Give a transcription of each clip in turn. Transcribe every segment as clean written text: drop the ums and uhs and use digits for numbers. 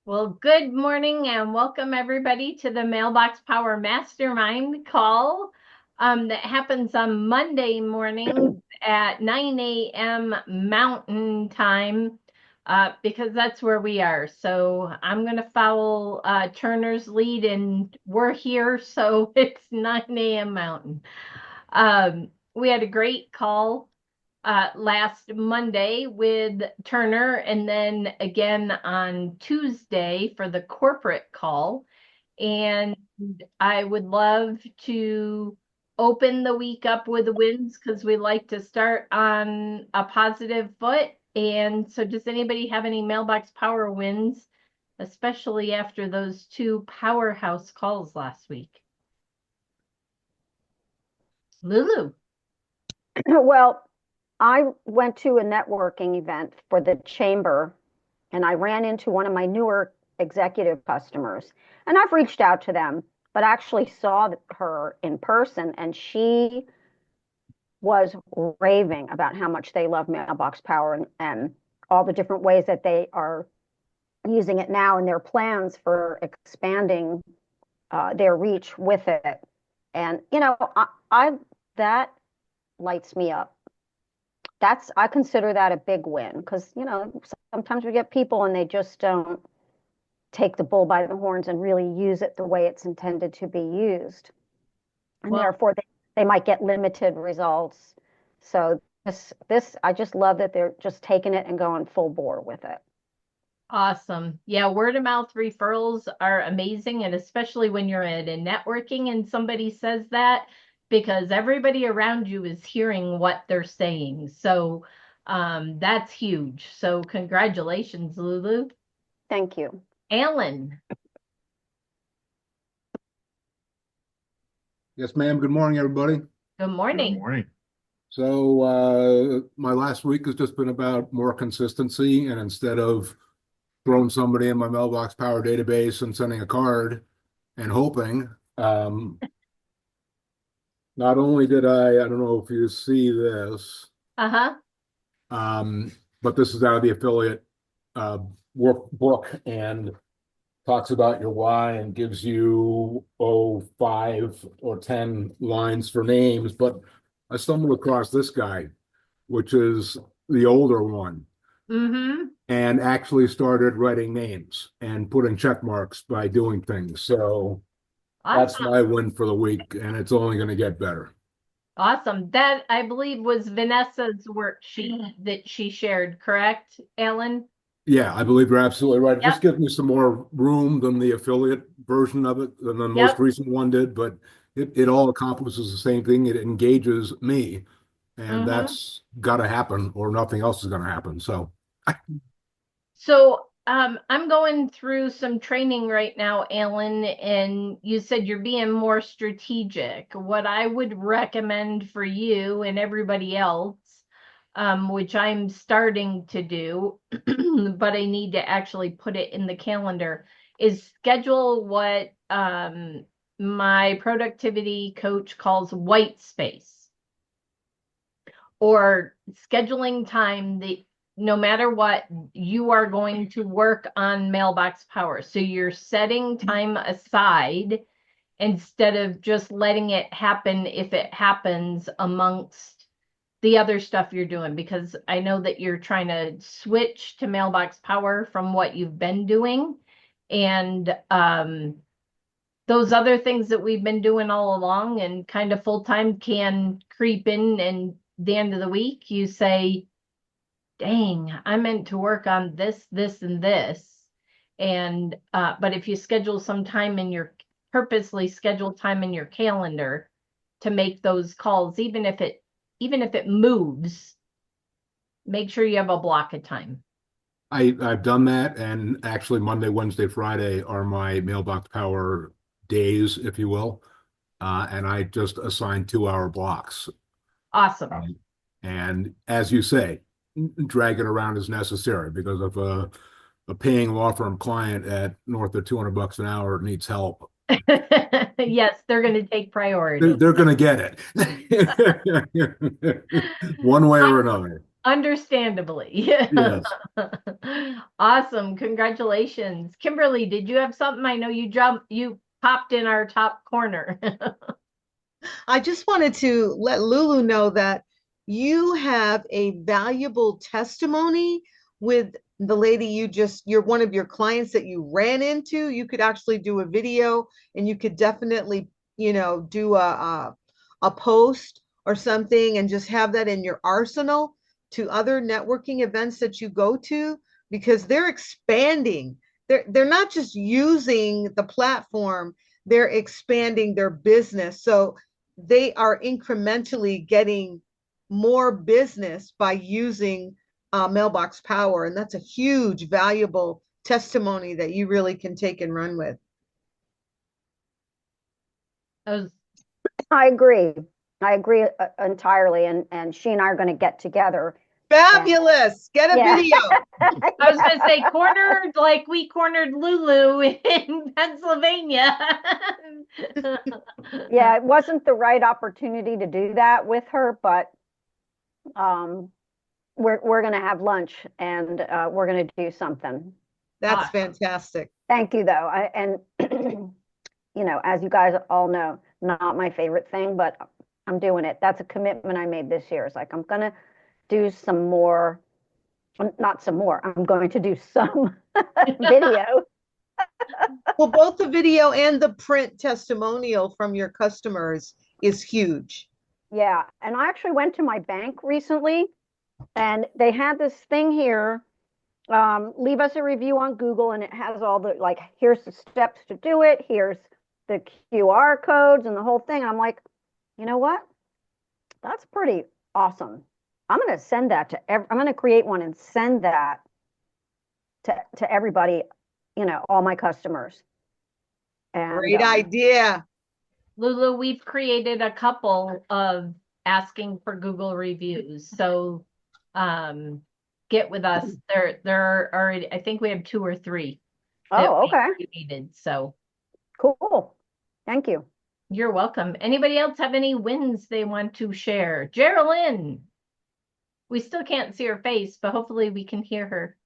Well, good morning and welcome everybody to the Mailbox Power Mastermind Call that happens on Monday mornings at 9 a.m. Mountain Time because that's where we are. So I'm going to follow Turner's lead and we're here, so it's 9 a.m. Mountain. We had a great call last Monday with Turner, and then again on Tuesday for the corporate call. And I would love to open the week up with the wins because we like to start on a positive foot. And so, does anybody have any mailbox power wins, especially after those two powerhouse calls last week? Lulu. Well, I went to a networking event for the chamber and I ran into one of my newer executive customers. And I've reached out to them, but actually saw her in person and she was raving about how much they love Mailbox Power and all the different ways that they are using it now and their plans for expanding their reach with it. And, I that lights me up. I consider that a big win because, sometimes we get people and they just don't take the bull by the horns and really use it the way it's intended to be used. And Well, therefore they might get limited results. So I just love that they're just taking it and going full bore with it. awesome. Yeah, word of mouth referrals are amazing. And especially when you're at a networking and somebody says that, because everybody around you is hearing what they're saying. So that's huge. So congratulations, Lulu. Thank you. Alan, Yes, ma'am. Good morning, everybody. good Good morning. morning. So, my last week has just been about more consistency, and instead of throwing somebody in my mailbox power database and sending a card and hoping, not only did I don't know if you see this, Uh-huh. um, but this is out of the affiliate uh, workbook and talks about your why and gives you 5 or 10 lines for names. But I stumbled across this guy, which is the older one, Mm-hmm. and actually started writing names and putting check marks by doing things. So that's Awesome. my win for the week, and it's only going to get better. Awesome. That I believe was Vanessa's worksheet that she shared, correct, Alan? Yeah, I believe you're absolutely right. It Yep. just gives me some more room than the affiliate version of it, than the most Yep. recent one did, but it all accomplishes the same thing. It engages me, and Mm-hmm. that's got to happen, or nothing else is going to happen. So, So, I'm going through some training right now, Alan, and you said you're being more strategic. What I would recommend for you and everybody else, which I'm starting to do, but I need to actually put it in the calendar, is schedule what my productivity coach calls white space or scheduling time that no matter what, you are going to work on mailbox power. So you're setting time aside instead of just letting it happen if it happens amongst the other stuff you're doing. Because I know that you're trying to switch to mailbox power from what you've been doing. And those other things that we've been doing all along and kind of full time can creep in, and the end of the week you say, dang, I meant to work on this, this, and this. And but if you schedule some time in your purposely schedule time in your calendar to make those calls, even if it moves, make sure you have a block of time. I've done that, and actually Monday, Wednesday, Friday are my mailbox power days, if you will. And I just assign 2 hour blocks. Awesome. Um, and as you say, drag it around as necessary because if a paying law firm client at north of $200 an hour needs help, Yes, they're going to take they're, priority. they're going to get it one way or another. Understandably. Yes. Awesome. Congratulations. Kimberly, did you have something? I know you popped in our top corner. I just wanted to let Lulu know that you have a valuable testimony with the lady you're one of your clients that you ran into. You could actually do a video and you could definitely, do a post or something and just have that in your arsenal to other networking events that you go to because they're expanding. They're not just using the platform, they're expanding their business. So they are incrementally getting more business by using Mailbox Power. And that's a huge, valuable testimony that you really can take and run with. I agree. I agree entirely. And she and I are going to get together. Fabulous. Get a video. I was going to say cornered like we cornered Lulu in Pennsylvania. Yeah, it wasn't the right opportunity to do that with her, but we're going to have lunch and we're going to do something. That's fantastic. Thank you, though. As you guys all know, not my favorite thing, but I'm doing it. That's a commitment I made this year. It's like I'm going to do some more, not some more. I'm going to do some video. Well, both the video and the print testimonial from your customers is huge. Yeah. And I actually went to my bank recently and they had this thing here. Leave us a review on Google, and it has all the here's the steps to do it. Here's the QR codes and the whole thing. I'm like, you know what? That's pretty awesome. I'm going to send that I'm going to create one and send that to everybody, all my customers. And, great idea. Lulu, we've created a couple of asking for Google reviews. So get with us. There are already, I think we have 2 or 3. Oh, okay. Created, so cool. Thank you. You're welcome. Anybody else have any wins they want to share? Geraldine. We still can't see her face, but hopefully we can hear her.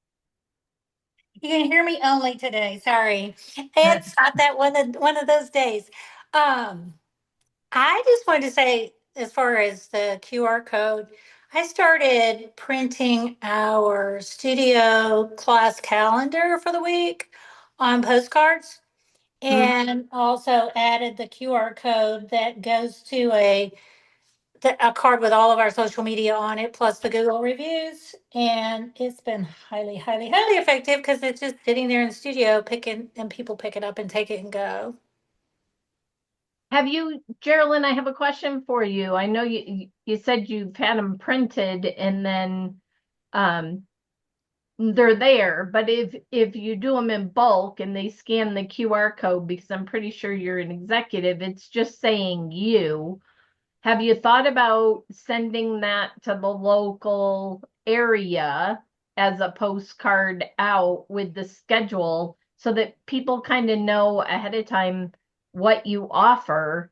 You can hear me only today. Sorry. It's not that one of those days. I just wanted to say, as far as the QR code, I started printing our studio class calendar for the week on postcards and also added the QR code that goes to a card with all of our social media on it, plus the Google reviews. And it's been highly, highly, highly effective because it's just sitting there in the studio and people pick it up and take it and go. Have you, Geraldine, I have a question for you. I know you said you've had them printed and then they're there, but if you do them in bulk and they scan the QR code, because I'm pretty sure you're an executive, it's just saying you. Have you thought about sending that to the local area as a postcard out with the schedule so that people kind of know ahead of time what you offer,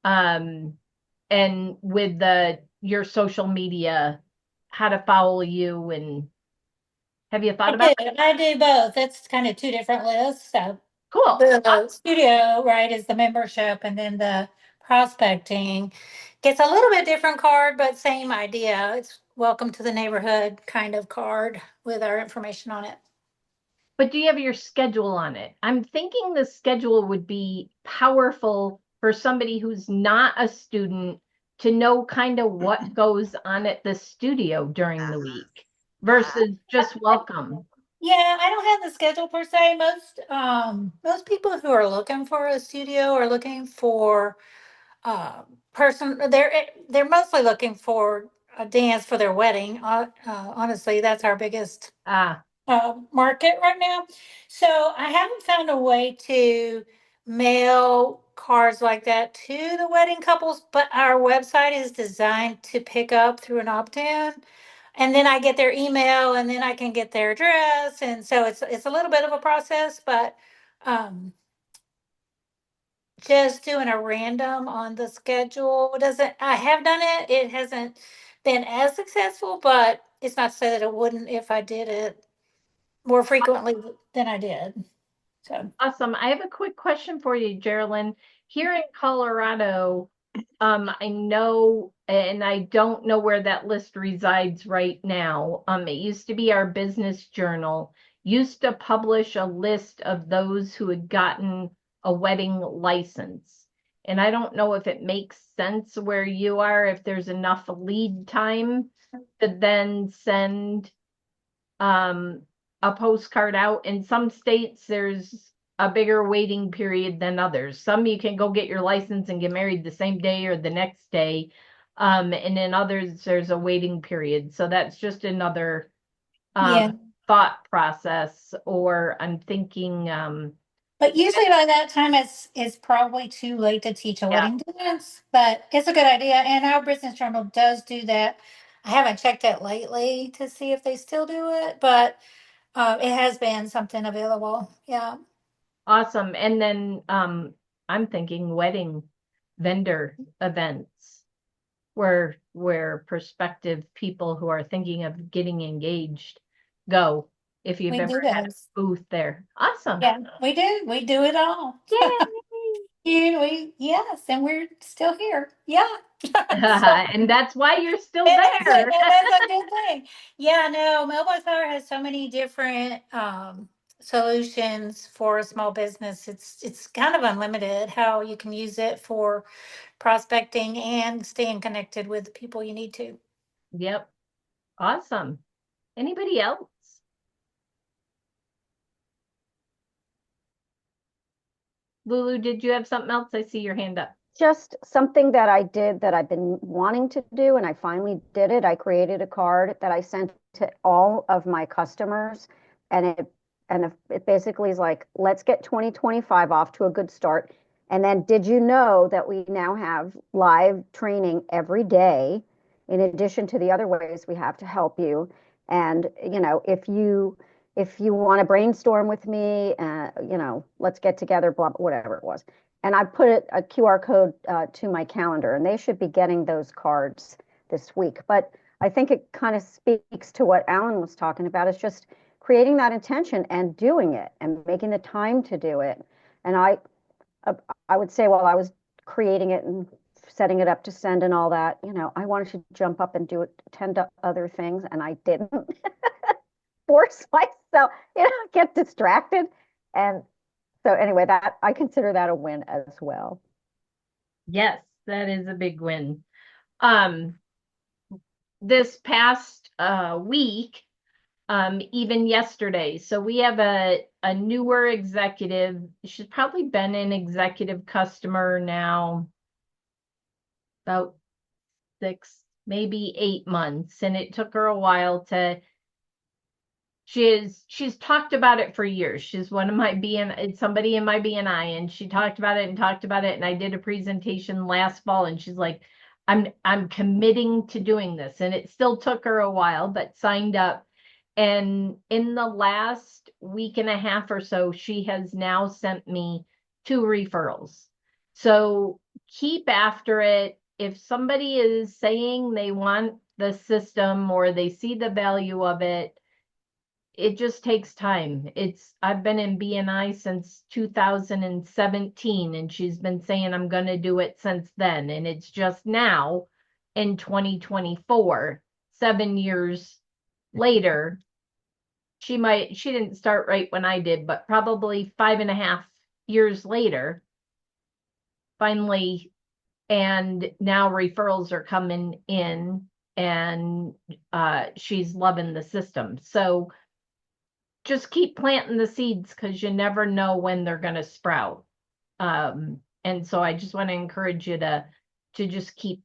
and with your social media, how to follow you? And have you thought about that? I do both. It's kind of 2 different lists. So cool. The studio, right, is the membership, and then the prospecting gets a little bit different card, but same idea. It's welcome to the neighborhood kind of card with our information on it. But do you have your schedule on it? I'm thinking the schedule would be powerful for somebody who's not a student to know kind of what goes on at the studio during the week versus just welcome. Yeah, I don't have the schedule per se. Most people who are looking for a studio are looking for they're mostly looking for a dance for their wedding. Honestly, that's our biggest market right now. So I haven't found a way to mail cards like that to the wedding couples, but our website is designed to pick up through an opt-in. And then I get their email and then I can get their address. And so it's a little bit of a process, but just doing a random on the schedule I have done it. It hasn't been as successful, but it's not to say that it wouldn't if I did it more frequently than I did. So Awesome. I have a quick question for you, Geraldine. Here in Colorado, I know, and I don't know where that list resides right now. It used to be our business journal, used to publish a list of those who had gotten a wedding license. And I don't know if it makes sense where you are, if there's enough lead time to then send a postcard out. In some states, there's a bigger waiting period than others. Some you can go get your license and get married the same day or the next day. And in others, there's a waiting period. So that's just another yeah. thought process. Or I'm thinking, But usually by that time it's probably too late to teach a yeah, wedding dance. But it's a good idea. And our business journal does do that. I haven't checked it lately to see if they still do it, but it has been something available. Yeah. awesome. And then I'm thinking wedding vendor events where prospective people who are thinking of getting engaged go if you've We ever do had a those. booth there. Awesome. Yeah, we do. We do it all. Yay. Yes, and we're still here. Yeah. And that's why you're still And there. that's a good thing. Yeah, no, Mailbox Power has so many different solutions for a small business. It's kind of unlimited how you can use it for prospecting and staying connected with the people you need to. Yep. Awesome. Anybody else? Lulu, did you have something else? I see your hand up. Just something that I did that I've been wanting to do, and I finally did it. I created a card that I sent to all of my customers, and it basically is like, let's get 2025 off to a good start. And then, did you know that we now have live training every day, in addition to the other ways we have to help you? And if you want to brainstorm with me, let's get together, blah, whatever it was. And I put a QR code to my calendar, and they should be getting those cards this week. But I think it kind of speaks to what Alan was talking about. It's just creating that intention and doing it and making the time to do it. And I would say while I was creating it and setting it up to send and all that, I wanted to jump up and do it, attend to other things, and I didn't force myself, get distracted. And so anyway, that I consider that a win as well. Yes, that is a big win. This past week, even yesterday. So we have a newer executive. She's probably been an executive customer now about 6, maybe 8 months. And it took her a while to she's talked about it for years. She's one of my it's somebody in my BNI, and she talked about it and talked about it. And I did a presentation last fall, and she's like, I'm committing to doing this. And it still took her a while, but signed up. And in the last week and a half or so, she has now sent me 2 referrals. So keep after it. If somebody is saying they want the system or they see the value of it, it just takes time. I've been in BNI since 2017, and she's been saying I'm going to do it since then. And it's just now in 2024, 7 years later. She didn't start right when I did, but probably 5.5 years later, finally, and now referrals are coming in, and she's loving the system. So just keep planting the seeds, because you never know when they're going to sprout. And so I just want to encourage you to just keep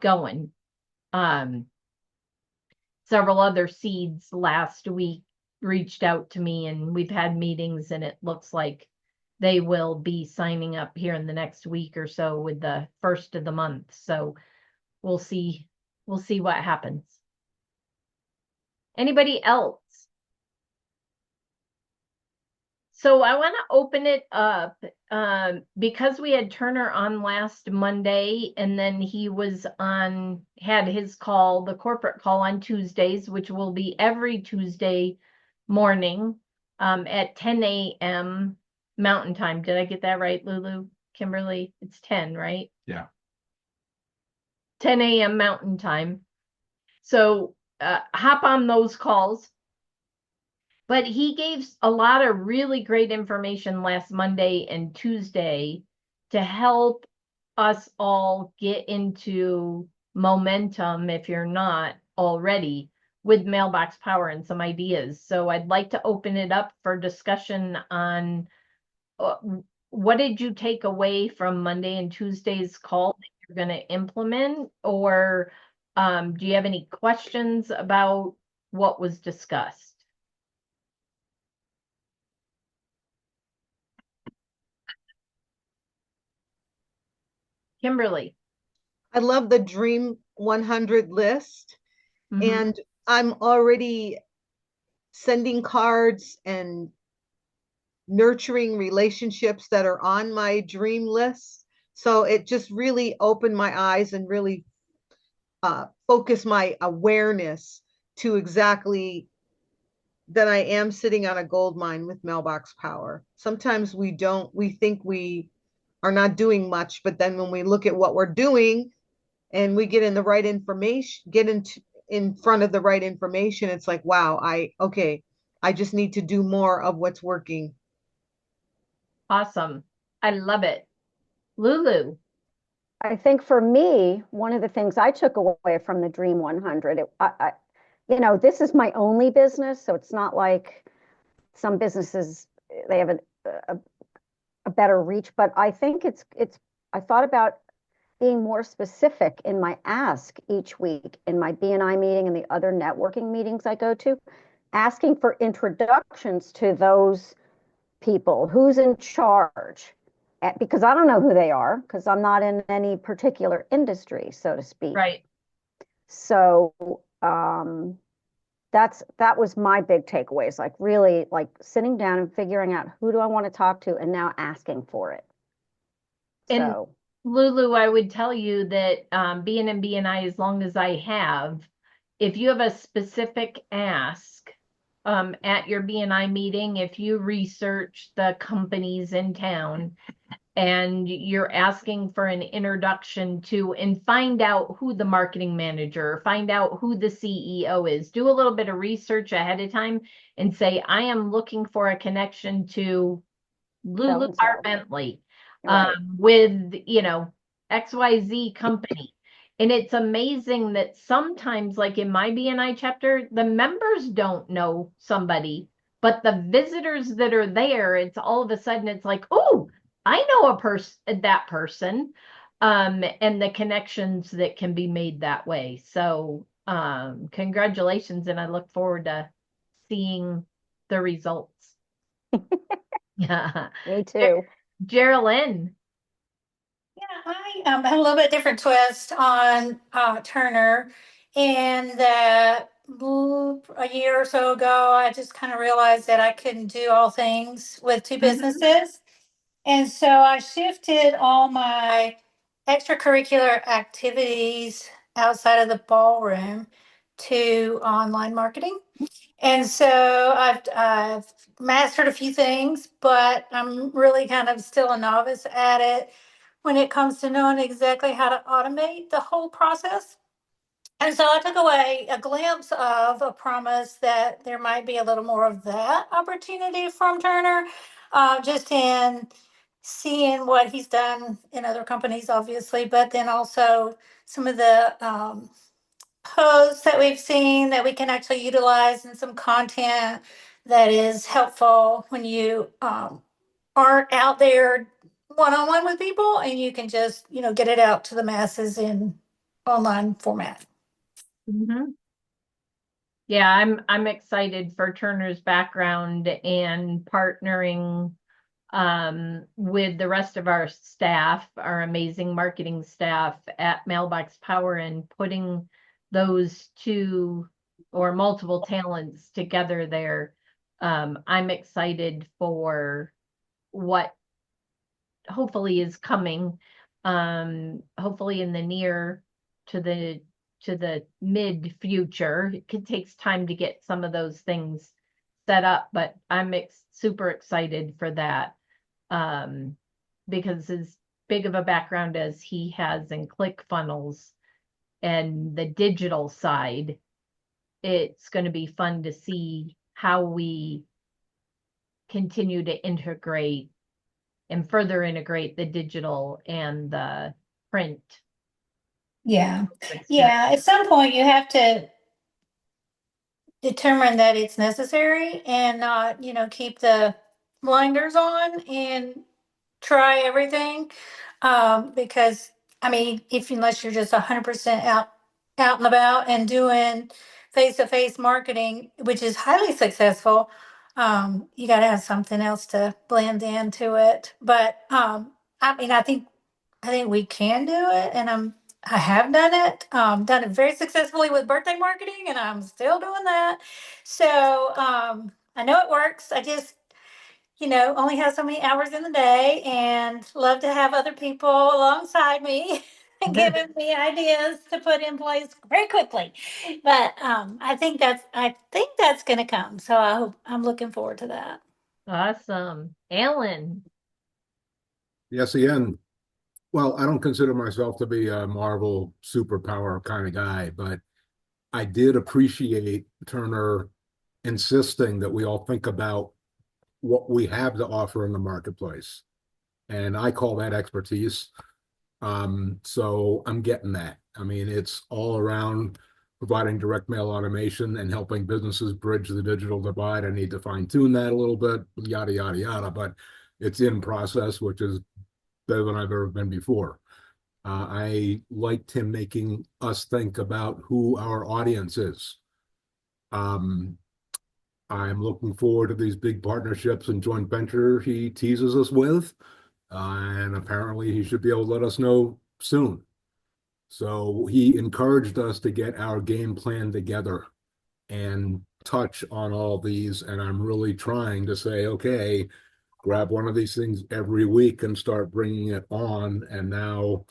going. Several other seeds last week reached out to me, and we've had meetings, and it looks like they will be signing up here in the next week or so with the first of the month. So we'll see what happens. Anybody else? So I want to open it up because we had Turner on last Monday, and then he was had his call, the corporate call on Tuesdays, which will be every Tuesday morning at 10 a.m. Mountain Time. Did I get that right, Lulu? Kimberly? It's 10, right? Yeah. 10 a.m. Mountain Time. So hop on those calls. But he gave a lot of really great information last Monday and Tuesday to help us all get into momentum if you're not already with Mailbox Power and some ideas. So I'd like to open it up for discussion on what did you take away from Monday and Tuesday's call that you're going to implement? Or do you have any questions about what was discussed? Kimberly. I love the Dream 100 list. And I'm already sending cards and nurturing relationships that are on my dream list. So it just really opened my eyes and really focused my awareness to exactly that I am sitting on a gold mine with Mailbox Power. Sometimes we think we are not doing much, but then when we look at what we're doing and we get in the right information, in front of the right information, it's like, wow, I just need to do more of what's working. Awesome. I love it. Lulu. I think for me, one of the things I took away from the Dream 100, this is my only business, so it's not like some businesses, they have a better reach, but I think I thought about being more specific in my ask each week in my BNI meeting and the other networking meetings I go to, asking for introductions to those people, who's in charge, because I don't know who they are because I'm not in any particular industry, so to speak. Right. So that was my big takeaways, like really like sitting down and figuring out who do I want to talk to and now asking for it. And so Lulu, I would tell you that being in BNI as long as I have, if you have a specific ask at your BNI meeting, if you research the companies in town and you're asking for an introduction to and find out who the marketing manager, find out who the CEO is, do a little bit of research ahead of time and say, I am looking for a connection to Lulu So-and-so. R. Bentley Right. with, XYZ company. And it's amazing that sometimes, like in my BNI chapter, the members don't know somebody, but the visitors that are there, it's all of a sudden it's like, oh, I know that person, and the connections that can be made that way. So, congratulations, and I look forward to seeing the results. Yeah. Me too. Geraldine. Yeah, I had a little bit different twist on Turner, and that a year or so ago, I just kind of realized that I couldn't do all things with two businesses. And so I shifted all my extracurricular activities outside of the ballroom to online marketing. And so I've mastered a few things, but I'm really kind of still a novice at it when it comes to knowing exactly how to automate the whole process. And so I took away a glimpse of a promise that there might be a little more of that opportunity from Turner, just in seeing what he's done in other companies, obviously, but then also some of the posts that we've seen that we can actually utilize and some content that is helpful when you aren't out there one-on-one with people and you can just get it out to the masses in online format. Yeah, I'm excited for Turner's background and partnering with the rest of our staff, our amazing marketing staff at Mailbox Power, and putting those two or multiple talents together there. I'm excited for what hopefully is coming, hopefully in the near to the mid future. It takes time to get some of those things set up, but I'm super excited for that, because as big of a background as he has in ClickFunnels and the digital side, it's going to be fun to see how we continue to integrate and further integrate the digital and the print. Yeah. Yeah. At some point, you have to determine that it's necessary and not, keep the blinders on and try everything. Because I mean, if unless you're just 100% out and about and doing face-to-face marketing, which is highly successful, you got to have something else to blend into it. But I mean, I think we can do it, and I have done it very successfully with birthday marketing, and I'm still doing that. So I know it works. I just only have so many hours in the day, and love to have other people alongside me and giving me ideas to put in place very quickly. But I think that's going to come. So I'm looking forward to that. Awesome. Alan. Yes, Ian. Well, I don't consider myself to be a Marvel superpower kind of guy, but I did appreciate Turner insisting that we all think about what we have to offer in the marketplace. And I call that expertise. So I'm getting that. I mean, it's all around providing direct mail automation and helping businesses bridge the digital divide. I need to fine tune that a little bit, yada, yada, yada, but it's in process, which is better than I've ever been before. I liked him making us think about who our audience is. Um, I'm looking forward to these big partnerships and joint venture he teases us with. And apparently he should be able to let us know soon. So he encouraged us to get our game plan together and touch on all these. And I'm really trying to say, okay, grab one of these things every week and start bringing it on. And now,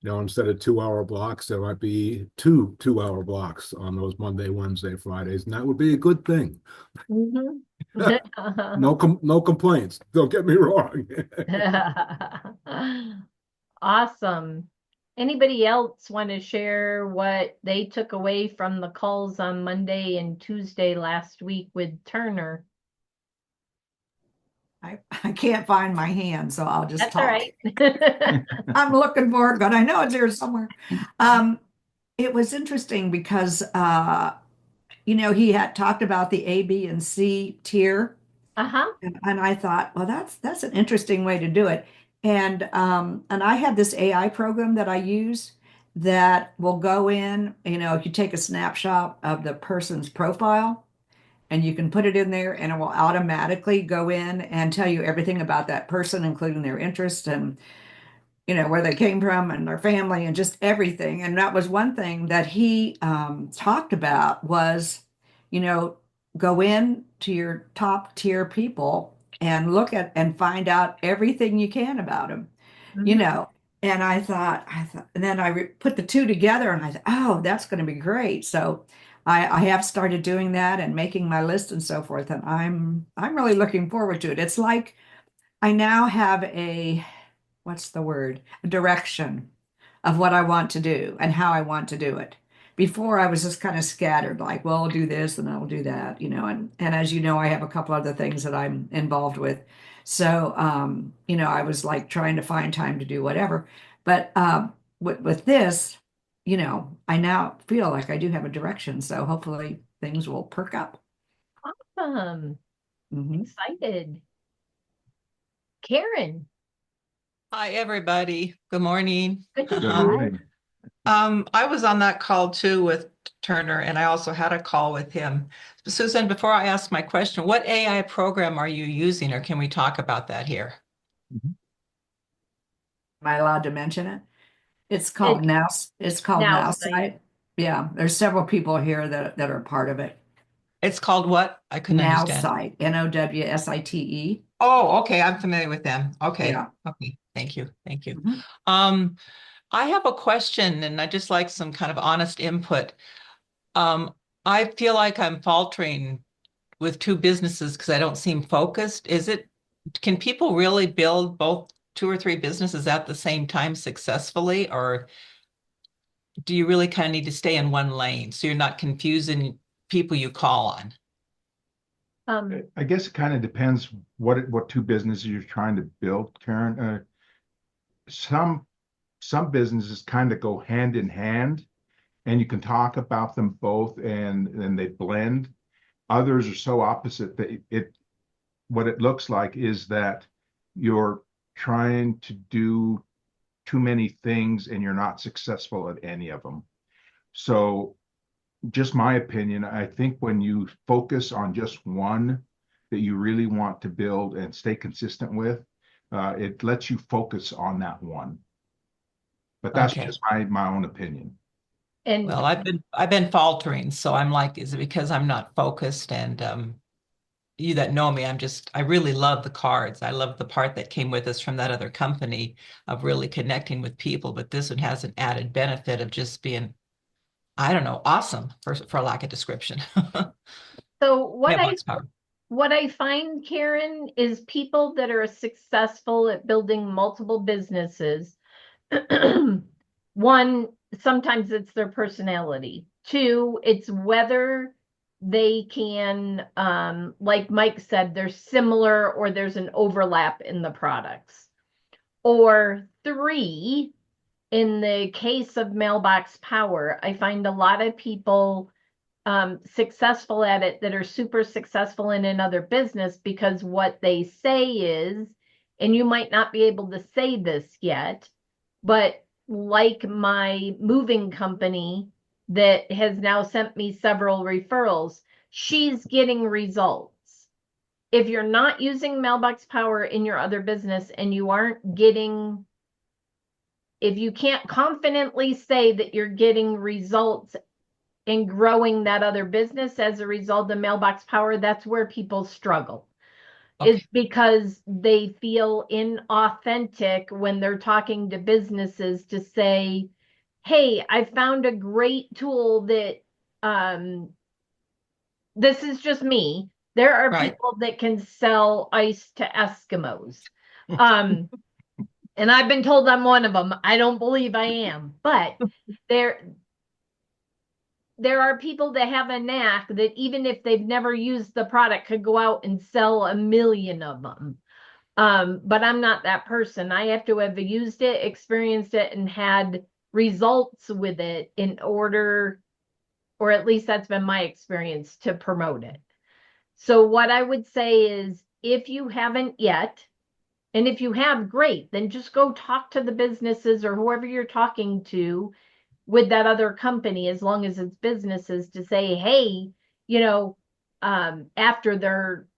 instead of 2 hour blocks, there might be two 2 hour blocks on those Monday, Wednesday, Fridays. And that would be a good thing. Mhm. No complaints. Don't get me wrong. Awesome. Anybody else want to share what they took away from the calls on Monday and Tuesday last week with Turner? I can't find my hand, so I'll just That's all talk. right. I'm looking for it, but I know it's here somewhere. It was interesting because he had talked about the A, B, and C tier, Uh-huh. and I thought, well, that's an interesting way to do it. And I have this AI program that I use that will go in, if you take a snapshot of the person's profile, and you can put it in there and it will automatically go in and tell you everything about that person, including their interests and where they came from and their family and just everything. And that was one thing that he talked about was, you know, go in to your top tier people and look at and find out everything you can about them, you Mhm. know. And and then put the two together and I thought, oh, that's going to be great. So I have started doing that and making my list and so forth. And I'm really looking forward to it. It's like I now have what's the word? A direction of what I want to do and how I want to do it. Before I was just kind of scattered, like, well, I'll do this and I'll do that, and as you know, I have a couple other things that I'm involved with. So, I was like trying to find time to do whatever. But with this, I now feel like I do have a direction. So hopefully things will perk up. Awesome. Mhm. Excited. Karen. Hi, everybody. Good morning. Good to Good see you. morning. I was on that call too with Turner, and I also had a call with him. Susan, before I ask my question, what AI program are you using, or can we talk about that here? Am I allowed to mention it? It's It, called Now. It's called now, Now Site. Yeah, there's several people here that are part of it. It's called what? I couldn't understand. Nowsite, Nowsite. Oh, okay. I'm familiar with them. Okay. Yeah. Okay. Thank you. Thank you. Mhm. I have a question and I just like some kind of honest input. Um, I feel like I'm faltering with two businesses because I don't seem focused. Can people really build both two or three businesses at the same time successfully, or do you really kind of need to stay in one lane so you're not confusing people you call on? I guess it kind of depends what two businesses you're trying to build, Karen. Some some businesses kind of go hand in hand, and you can talk about them both, and they blend. Others are so opposite that it what it looks like is that you're trying to do too many things and you're not successful at any of them. So just my opinion, I think when you focus on just one that you really want to build and stay consistent with, it lets you focus on that one. But that's Okay. just my own opinion. And Well, I've been faltering, so I'm like, is it because I'm not focused? And you that know me, I really love the cards. I love the part that came with us from that other company of really connecting with people. But this one has an added benefit of just being, I don't know, awesome for lack of description. so Mailbox Power. what I find, Karen, is people that are successful at building multiple businesses. One, sometimes it's their personality. Two, it's whether they can, like Mike said, they're similar or there's an overlap in the products. Or three, in the case of Mailbox Power, I find a lot of people successful at it that are super successful in another business because what they say is, and you might not be able to say this yet, but like my moving company that has now sent me several referrals, she's getting results. If you're not using Mailbox Power in your other business and you aren't getting, if you can't confidently say that you're getting results in growing that other business as a result of Mailbox Power, that's where people struggle. Okay. Is because they feel inauthentic when they're talking to businesses to say, hey, I found a great tool that this is just me. There are Right. people that can sell ice to Eskimos. And I've been told I'm one of them. I don't believe I am, but there are people that have a knack that even if they've never used the product could go out and sell 1,000,000 of them. But I'm not that person. I have to have used it, experienced it, and had results with it in order, or at least that's been my experience, to promote it. So what I would say is if you haven't yet, and if you have, great, then just go talk to the businesses or whoever you're talking to with that other company, as long as it's businesses, to say, hey, after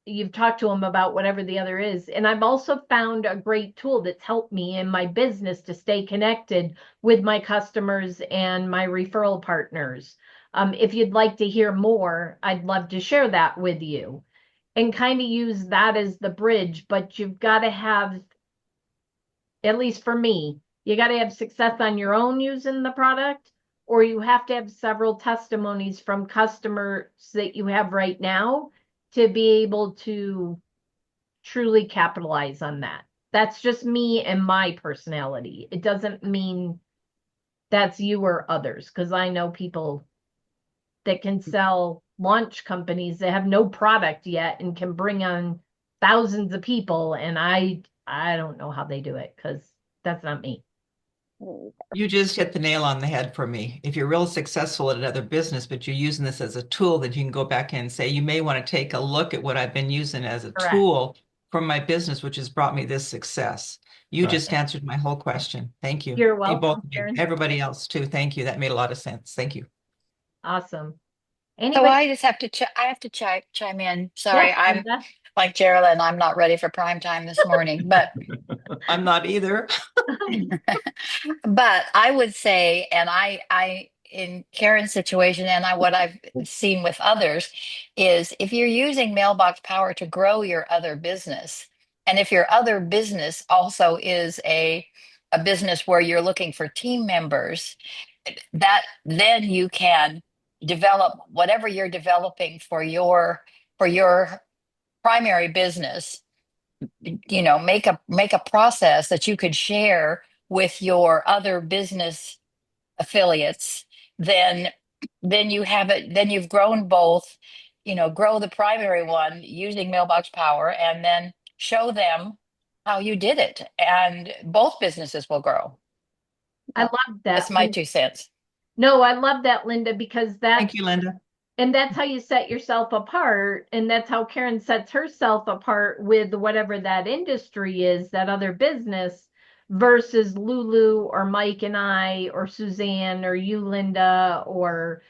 you've talked to them about whatever the other is. And I've also found a great tool that's helped me in my business to stay connected with my customers and my referral partners. If you'd like to hear more, I'd love to share that with you and kind of use that as the bridge. But you've got to have, at least for me, you got to have success on your own using the product, or you have to have several testimonies from customers that you have right now to be able to truly capitalize on that. That's just me and my personality. It doesn't mean that's you or others, because I know people that can sell launch companies that have no product yet and can bring on thousands of people. And I don't know how they do it because that's not me. You just hit the nail on the head for me. If you're real successful at another business, but you're using this as a tool, that you can go back and say, you may want to take a look at what I've been using as a Correct. tool for my business, which has brought me this success. You Right. just answered my whole question. Thank you. You're You both, welcome, Karen. everybody else too. Thank you. That made a lot of sense. Thank you. Awesome. So Anybody? I just have to I have to chime in. Sorry, Yes, I'm Brenda? like Geraldine, I'm not ready for prime time this morning, but I'm not either. but I would say, and I in Karen's situation and what I've seen with others is if you're using Mailbox Power to grow your other business, and if your other business also is a business where you're looking for team members, that then you can develop whatever you're developing for your primary business, make a process that you could share with your other business affiliates. Then you have it, then you've grown both, grow the primary one using Mailbox Power and then show them how you did it, and both businesses will grow. I love that. That's my 2 cents. No, I love that, Linda, because Thank you, Linda. and that's how you set yourself apart. And that's how Karen sets herself apart with whatever that industry is, that other business, versus Lulu or Mike and I, or Suzanne or you, Linda, or,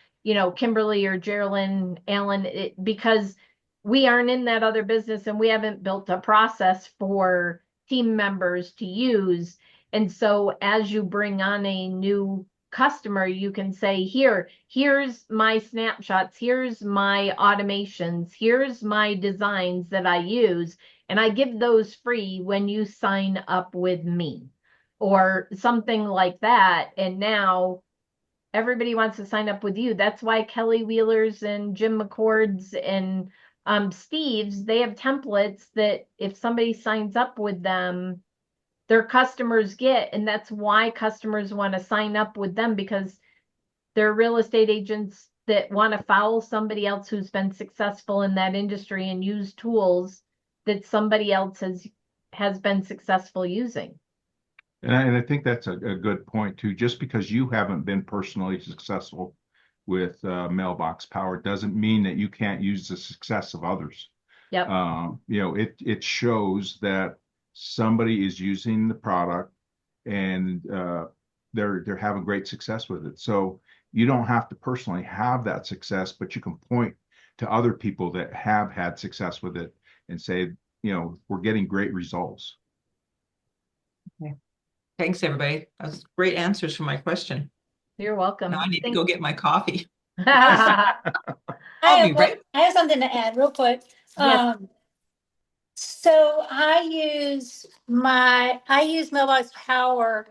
Kimberly or Geraldine, Alan, because we aren't in that other business and we haven't built a process for team members to use. And so as you bring on a new customer, you can say, here's my snapshots, here's my automations, here's my designs that I use, and I give those free when you sign up with me, or something like that. And now everybody wants to sign up with you. That's why Kelly Wheeler's and Jim McCord's and Steve's, they have templates that if somebody signs up with them, their customers get, and that's why customers want to sign up with them, because they're real estate agents that want to follow somebody else who's been successful in that industry and use tools that somebody else has been successful using. And I think that's a good point too. Just because you haven't been personally successful with Mailbox Power doesn't mean that you can't use the success of others. Yep. It shows that somebody is using the product and they're having great success with it. So you don't have to personally have that success, but you can point to other people that have had success with it and say, we're getting great results. Okay. Thanks, everybody. That was great answers for my question. You're welcome. Now I need to go get my coffee. I I'll be right. have something to add real quick. Yes. So I use Mailbox Power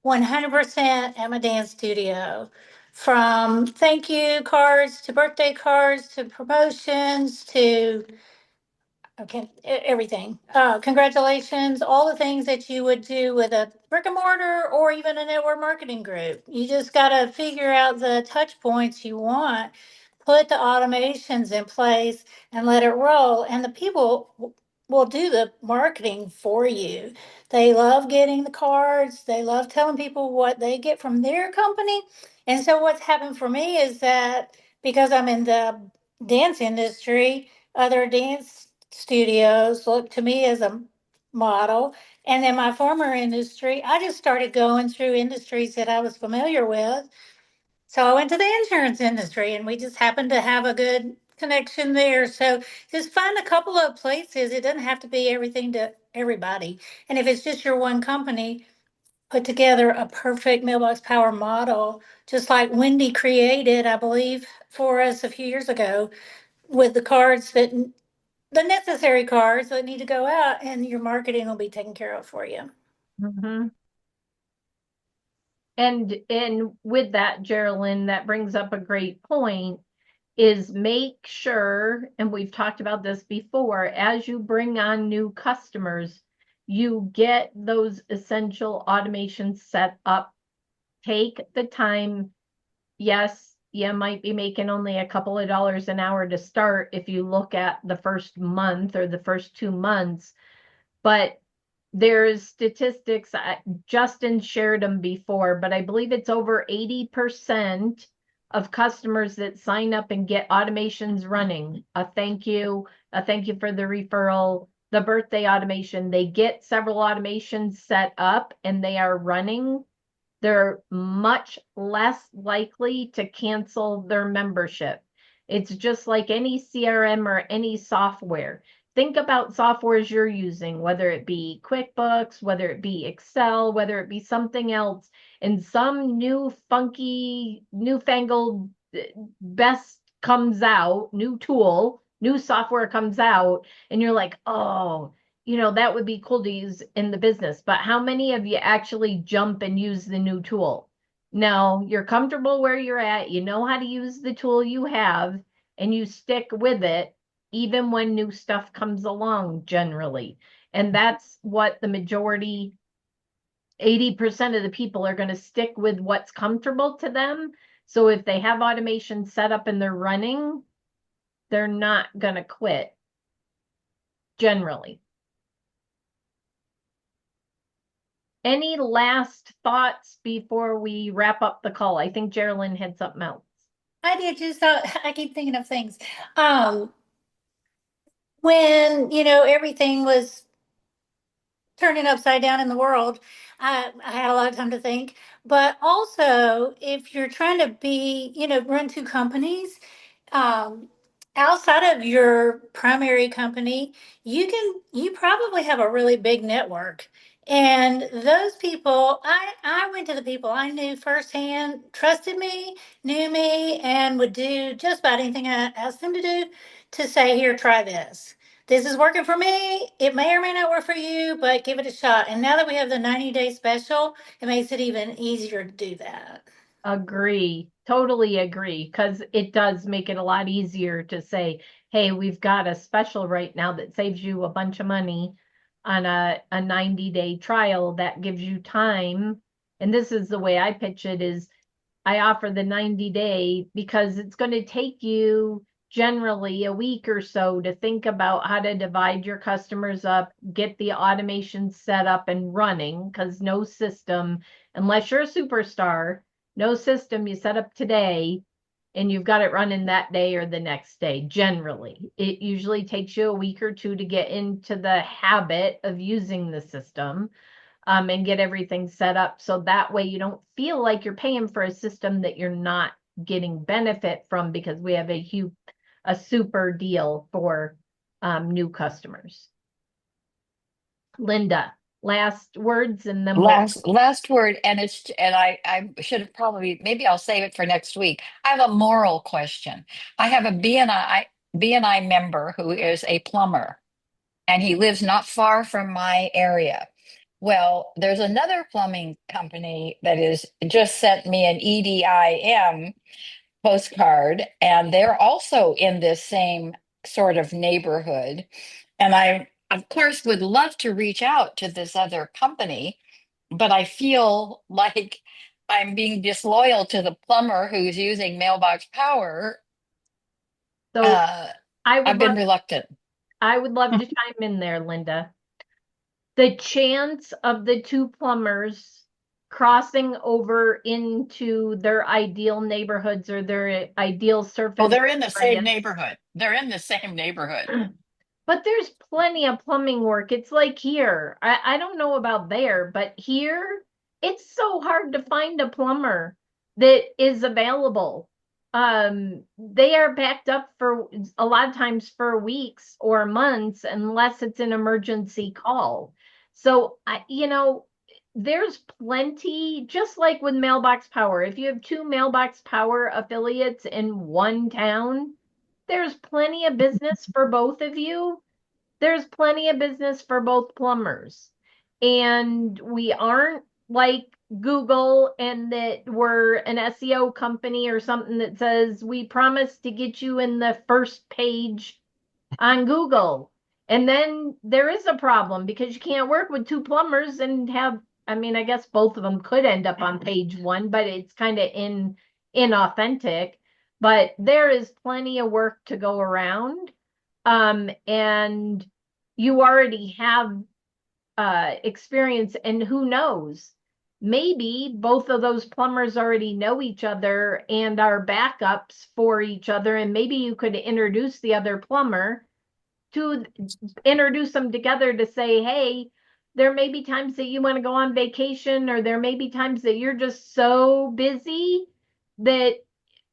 100% at my dance studio, from thank you cards to birthday cards to promotions to everything. Congratulations, all the things that you would do with a brick and mortar or even a network marketing group. You just got to figure out the touch points you want, put the automations in place, and let it roll. And the people will do the marketing for you. They love getting the cards, they love telling people what they get from their company. And so, what's happened for me is that because I'm in the dance industry, other dance studios look to me as a model. And in my former industry, I just started going through industries that I was familiar with. So I went to the insurance industry and we just happened to have a good connection there. So just find a couple of places. It doesn't have to be everything to everybody. And if it's just your one company, put together a perfect Mailbox Power model, just like Wendy created, I believe, for us a few years ago, with the cards that the necessary cards that need to go out, and your marketing will be taken care of for you. Mm-hmm. And with that, Geraldine, that brings up a great point, is make sure, and we've talked about this before, as you bring on new customers, you get those essential automations set up. Take the time. Yes, you might be making only a couple of dollars an hour to start if you look at the first month or the first 2 months, but there's statistics, Justin shared them before, but I believe it's over 80% of customers that sign up and get automations running. A thank you for the referral, the birthday automation. They get several automations set up and they are running. They're much less likely to cancel their membership. It's just like any CRM or any software. think about softwares you're using, whether it be QuickBooks, whether it be Excel, whether it be something else, and some new funky, newfangled best comes out, new tool, new software comes out, and you're like, oh, that would be cool to use in the business. But how many of you actually jump and use the new tool? No, you're comfortable where you're at, you know how to use the tool you have, and you stick with it even when new stuff comes along generally. And that's what the majority, 80% of the people are going to stick with what's comfortable to them. So if they have automation set up and they're running, they're not going to quit generally. Any last thoughts before we wrap up the call? I think Geraldine had something else. I did just thought I keep thinking of things. When everything was turning upside down in the world, I had a lot of time to think. But also, if you're trying to run two companies, um, outside of your primary company, you probably have a really big network. And those people, I went to the people I knew firsthand, trusted me, knew me, and would do just about anything I asked them to do to say, here, try this. This is working for me. It may or may not work for you, but give it a shot. And now that we have the 90-day special, it makes it even easier to do that. Agree. Totally agree. Because it does make it a lot easier to say, hey, we've got a special right now that saves you a bunch of money on a 90-day trial that gives you time. And this is the way I pitch it is I offer the 90-day because it's going to take you generally a week or so to think about how to divide your customers up, get the automation set up and running, because no system, unless you're a superstar, no system you set up today and you've got it running that day or the next day. Generally, it usually takes you a week or two to get into the habit of using the system. And get everything set up so that way you don't feel like you're paying for a system that you're not getting benefit from, because we have a super deal for new customers. Linda, last words, and then Last word, and I should have probably, maybe I'll save it for next week. I have a moral question. I have a BNI member who is a plumber, and he lives not far from my area. Well, there's another plumbing company that is just sent me an EDIM postcard, and they're also in this same sort of neighborhood. And I, of course, would love to reach out to this other company, but I feel like I'm being disloyal to the plumber who's using Mailbox Power. so I've been reluctant. I would love to chime in there, Linda. The chance of the two plumbers crossing over into their ideal neighborhoods or their ideal surface. Oh, they're in the same neighborhood. They're in the same neighborhood. But there's plenty of plumbing work. It's like here. I don't know about there, but here it's so hard to find a plumber that is available. They are backed up for a lot of times for weeks or months unless it's an emergency call. So there's plenty, just like with Mailbox Power. If you have two Mailbox Power affiliates in one town, there's plenty of business for both of you. There's plenty of business for both plumbers. And we aren't like Google and that we're an SEO company or something that says we promise to get you in the first page on Google. And then there is a problem because you can't work with two plumbers and have, I guess both of them could end up on page one, but it's kind of inauthentic. But there is plenty of work to go around. And you already have experience, and who knows, maybe both of those plumbers already know each other and are backups for each other, and maybe you could introduce the other plumber to introduce them together to say, hey, there may be times that you want to go on vacation, or there may be times that you're just so busy that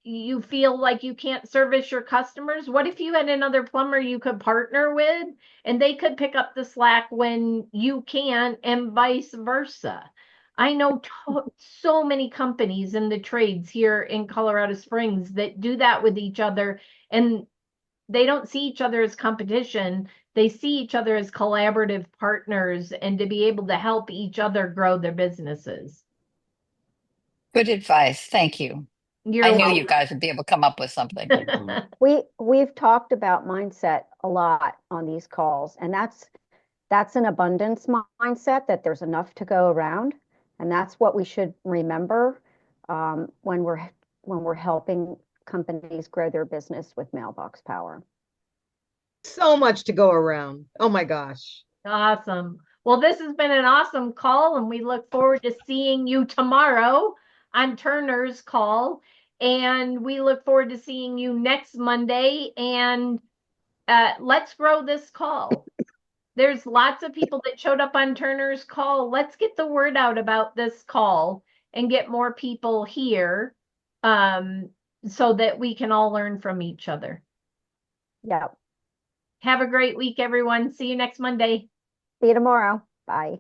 you feel like you can't service your customers, what if you had another plumber you could partner with and they could pick up the slack when you can't and vice versa? I know so many companies in the trades here in Colorado Springs that do that with each other, and they don't see each other as competition. They see each other as collaborative partners and to be able to help each other grow their businesses. Good advice. Thank you. You're I knew welcome. you guys would be able to come up with something. We've talked about mindset a lot on these calls, and that's an abundance mindset, that there's enough to go around, and that's what we should remember when we're helping companies grow their business with Mailbox Power. So much to go around. Oh my gosh. Awesome. Well, this has been an awesome call, and we look forward to seeing you tomorrow on Turner's call. And we look forward to seeing you next Monday. And let's grow this call. There's lots of people that showed up on Turner's call. Let's get the word out about this call and get more people here so that we can all learn from each other. Yeah. Have a great week, everyone. See you next Monday. See you tomorrow. Bye.